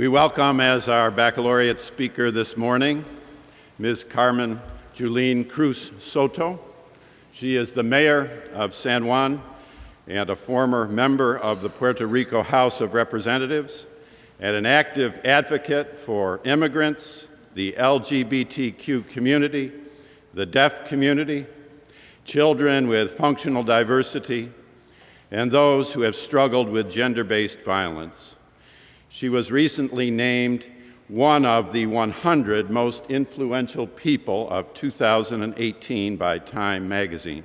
We welcome as our baccalaureate speaker this morning, Ms. Carmen Yulín Cruz Soto. She is the mayor of San Juan and a former member of the Puerto Rico House of Representatives and an active advocate for immigrants, the LGBTQ community, the deaf community, children with functional diversity, and those who have struggled with gender-based violence. She was recently named one of the 100 most influential people of 2018 by Time magazine.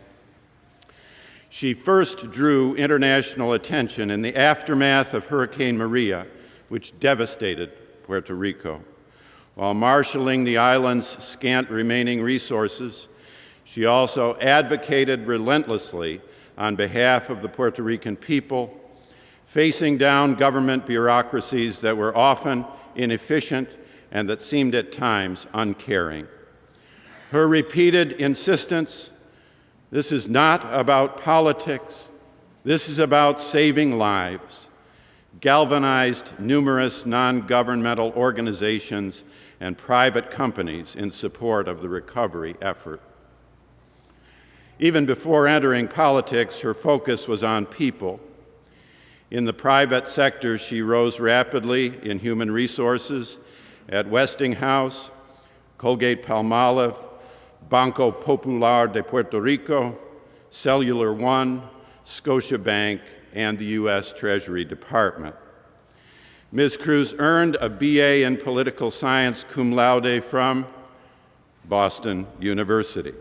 She first drew international attention in the aftermath of Hurricane Maria, which devastated Puerto Rico. While marshaling the island's scant remaining resources, she also advocated relentlessly on behalf of the Puerto Rican people, facing down government bureaucracies that were often inefficient and that seemed at times uncaring. Her repeated insistence, this is not about politics, this is about saving lives, galvanized numerous non-governmental organizations and private companies in support of the recovery effort. Even before entering politics, her focus was on people. In the private sector, she rose rapidly in human resources at Westinghouse, Colgate-Palmolive, Banco Popular de Puerto Rico, Cellular One, Scotiabank, and the U.S. Treasury Department. Ms. Cruz earned a BA in Political Science cum laude from Boston University.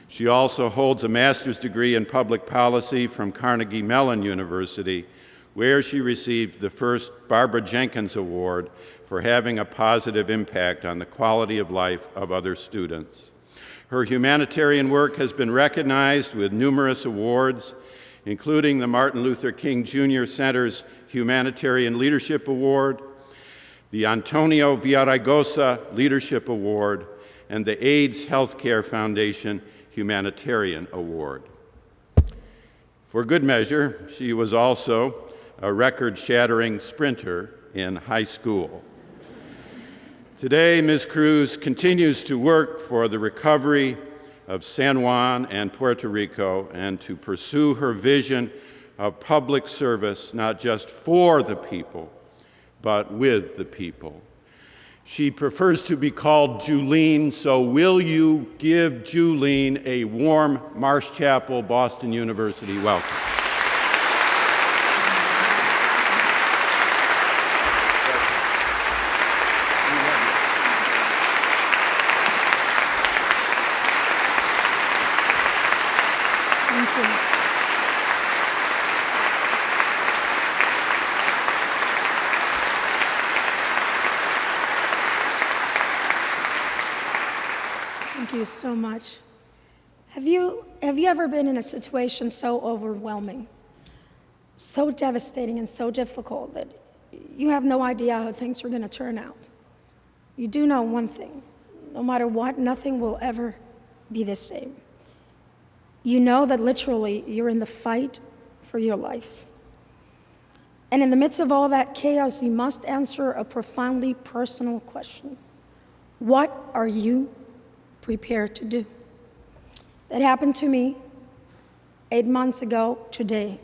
She also holds a master's degree in public policy from Carnegie Mellon University, where she received the first Barbara Jenkins Award for having a positive impact on the quality of life of other students. Her humanitarian work has been recognized with numerous awards, including the Martin Luther King Jr. Center's Humanitarian Leadership Award, the Antonio Villaraigosa Leadership Award, and the AIDS Healthcare Foundation Humanitarian Award. For good measure, she was also a record-shattering sprinter in high school. Today, Ms. Cruz continues to work for the recovery of San Juan and Puerto Rico and to pursue her vision of public service, not just for the people, but with the people. She prefers to be called Yulín, so will you give Yulín a warm Marsh Chapel, Boston University welcome? Thank you so much. Have you ever been in a situation so overwhelming, so devastating and so difficult that you have no idea how things are going to turn out? You do know one thing: no matter what, nothing will ever be the same. You know that literally you're in the fight for your life. And in the midst of all that chaos, you must answer a profoundly personal question. What are you prepared to do? That happened to me 8 months ago today,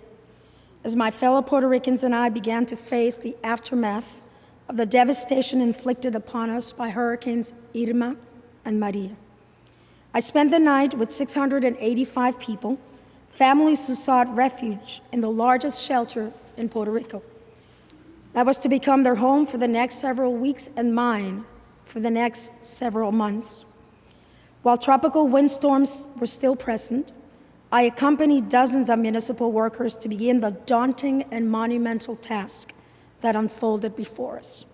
as my fellow Puerto Ricans and I began to face the aftermath of the devastation inflicted upon us by Hurricanes Irma and Maria. I spent the night with 685 people, families who sought refuge in the largest shelter in Puerto Rico. That was to become their home for the next several weeks and mine for the next several months. While tropical windstorms were still present, I accompanied dozens of municipal workers to begin the daunting and monumental task that unfolded before us.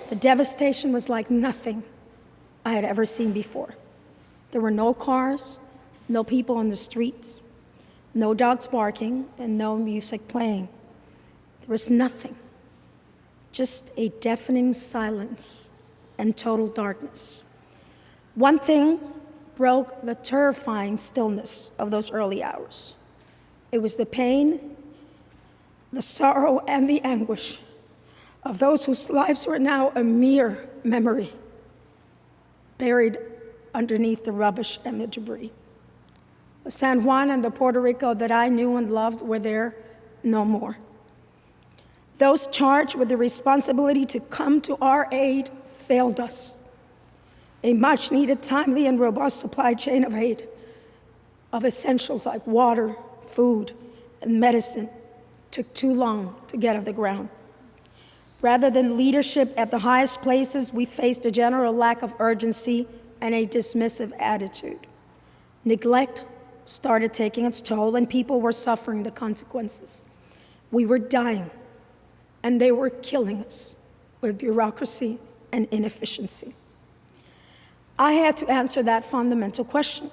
The devastation was like nothing I had ever seen before. There were no cars, no people on the streets, no dogs barking, and no music playing. There was nothing, just a deafening silence and total darkness. One thing broke the terrifying stillness of those early hours. It was the pain, the sorrow, and the anguish of those whose lives were now a mere memory, buried underneath the rubbish and the debris. The San Juan and the Puerto Rico that I knew and loved were there no more. Those charged with the responsibility to come to our aid failed us. A much-needed, timely, and robust supply chain of aid, of essentials like water, food, and medicine, took too long to get off the ground. Rather than leadership at the highest places, we faced a general lack of urgency and a dismissive attitude. Neglect started taking its toll, and people were suffering the consequences. We were dying, and they were killing us with bureaucracy and inefficiency. I had to answer that fundamental question.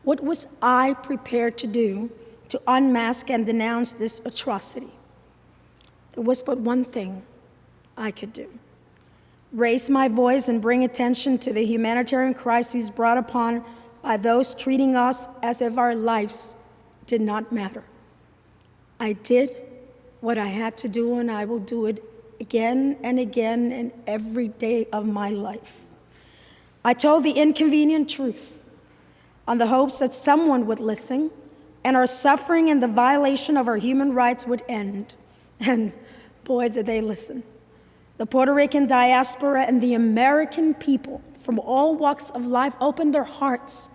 What was I prepared to do to unmask and denounce this atrocity? There was but one thing I could do: raise my voice and bring attention to the humanitarian crises brought upon by those treating us as if our lives did not matter. I did what I had to do, and I will do it again and again in every day of my life. I told the inconvenient truth on the hopes that someone would listen and our suffering and the violation of our human rights would end. And boy, did they listen. The Puerto Rican diaspora and the American people from all walks of life opened their hearts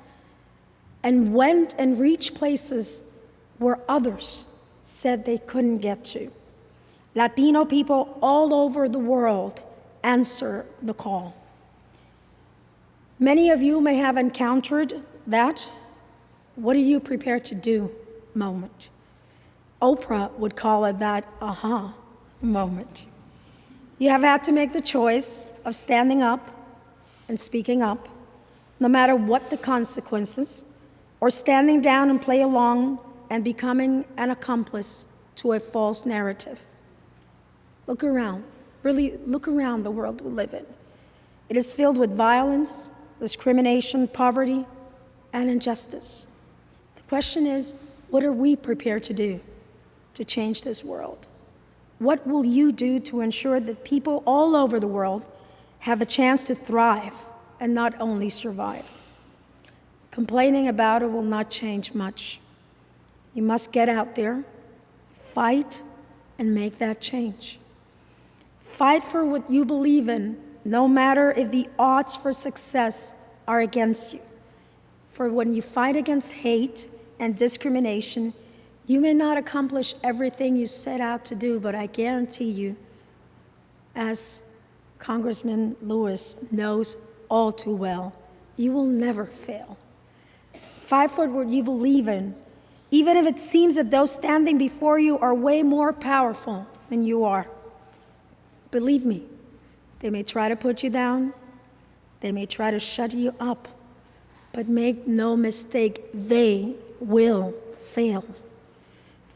and went and reached places where others said they couldn't get to. Latino people all over the world answer the call. Many of you may have encountered that "what are you prepared to do" moment. Oprah would call it that aha moment. You have had to make the choice of standing up and speaking up, no matter what the consequences, or standing down and play along and becoming an accomplice to a false narrative. Look around, really look around the world we live in. It is filled with violence, discrimination, poverty, and injustice. The question is, what are we prepared to do to change this world? What will you do to ensure that people all over the world have a chance to thrive and not only survive? Complaining about it will not change much. You must get out there, fight, and make that change. Fight for what you believe in, no matter if the odds for success are against you. For when you fight against hate and discrimination, you may not accomplish everything you set out to do, but I guarantee you, as Congressman Lewis knows all too well, you will never fail. Fight for what you believe in, even if it seems that those standing before you are way more powerful than you are. Believe me, they may try to put you down, they may try to shut you up, but make no mistake, they will fail.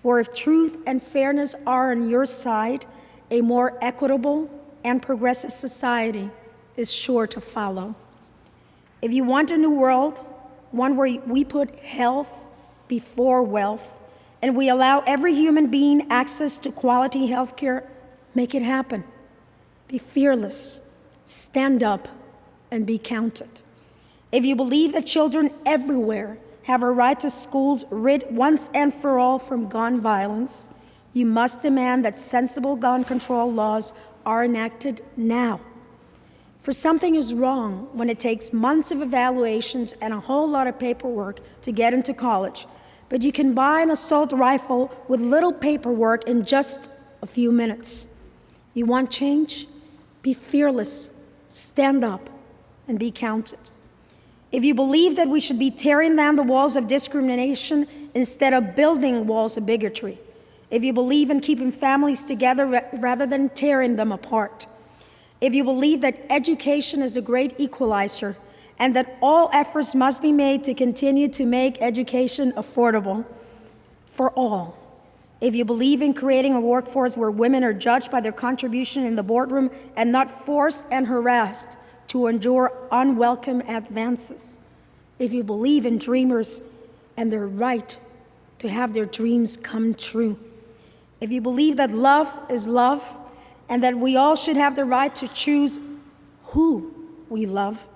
For if truth and fairness are on your side, a more equitable and progressive society is sure to follow. If you want a new world, one where we put health before wealth, and we allow every human being access to quality health care, make it happen. Be fearless, stand up, and be counted. If you believe that children everywhere have a right to schools rid once and for all from gun violence, you must demand that sensible gun control laws are enacted now. For something is wrong when it takes months of evaluations and a whole lot of paperwork to get into college, but you can buy an assault rifle with little paperwork in just a few minutes. You want change? Be fearless, stand up, and be counted. If you believe that we should be tearing down the walls of discrimination instead of building walls of bigotry, if you believe in keeping families together rather than tearing them apart, if you believe that education is the great equalizer and that all efforts must be made to continue to make education affordable for all, if you believe in creating a workforce where women are judged by their contribution in the boardroom and not forced and harassed to endure unwelcome advances, if you believe in dreamers and their right to have their dreams come true, if you believe that love is love and that we all should have the right to choose who we love.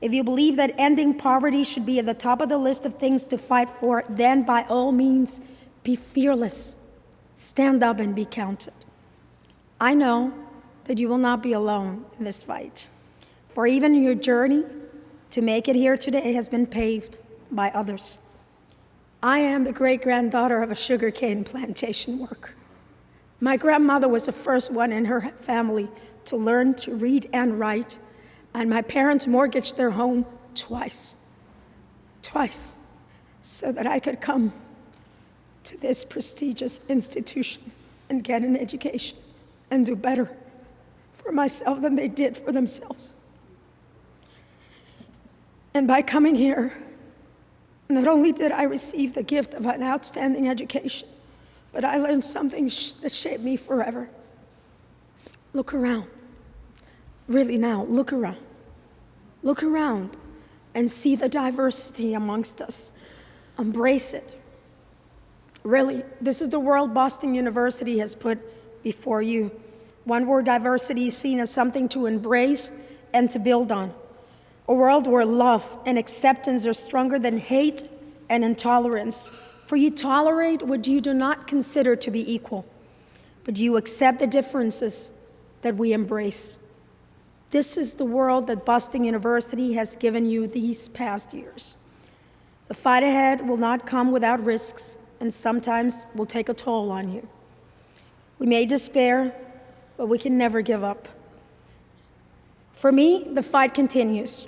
If you believe that ending poverty should be at the top of the list of things to fight for, then by all means, be fearless. Stand up and be counted. I know that you will not be alone in this fight, for even your journey to make it here today has been paved by others. I am the great-granddaughter of a sugarcane plantation worker. My grandmother was the first one in her family to learn to read and write, and my parents mortgaged their home twice, so that I could come to this prestigious institution and get an education and do better for myself than they did for themselves. And by coming here, not only did I receive the gift of an outstanding education, but I learned something that shaped me forever. Look around. Really now, look around. Look around and see the diversity amongst us. Embrace it. Really, this is the world Boston University has put before you. One where diversity is seen as something to embrace and to build on. A world where love and acceptance are stronger than hate and intolerance. For you tolerate what you do not consider to be equal, but you accept the differences that we embrace. This is the world that Boston University has given you these past years. The fight ahead will not come without risks, and sometimes will take a toll on you. We may despair, but we can never give up. For me, the fight continues.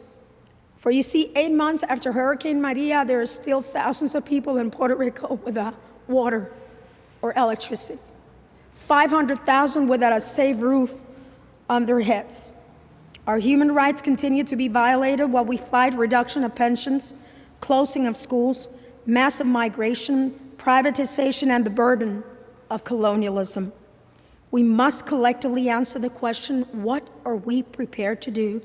For you see, 8 months after Hurricane Maria, there are still thousands of people in Puerto Rico without water or electricity. 500,000 without a safe roof on their heads. Our human rights continue to be violated while we fight reduction of pensions, closing of schools, massive migration, privatization, and the burden of colonialism. We must collectively answer the question, what are we prepared to do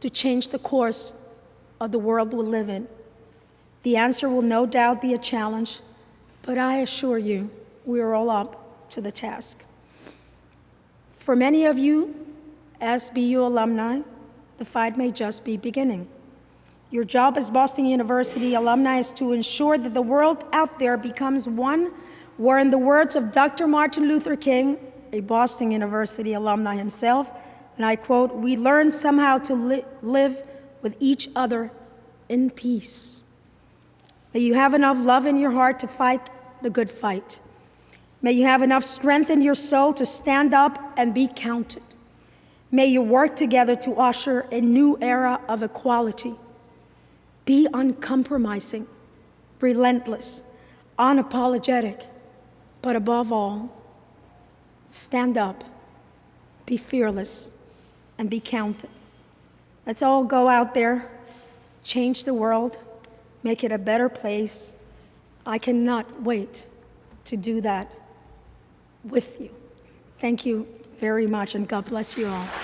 to change the course of the world we live in? The answer will no doubt be a challenge, but I assure you, we are all up to the task. For many of you, SBU alumni, the fight may just be beginning. Your job as Boston University alumni is to ensure that the world out there becomes one where, in the words of Dr. Martin Luther King, a Boston University alumni himself, and I quote, "We learn somehow to live with each other in peace." May you have enough love in your heart to fight the good fight. May you have enough strength in your soul to stand up and be counted. May you work together to usher a new era of equality. Be uncompromising, relentless, unapologetic, but above all, stand up, be fearless, and be counted. Let's all go out there, change the world, make it a better place. I cannot wait to do that with you. Thank you very much, and God bless you all.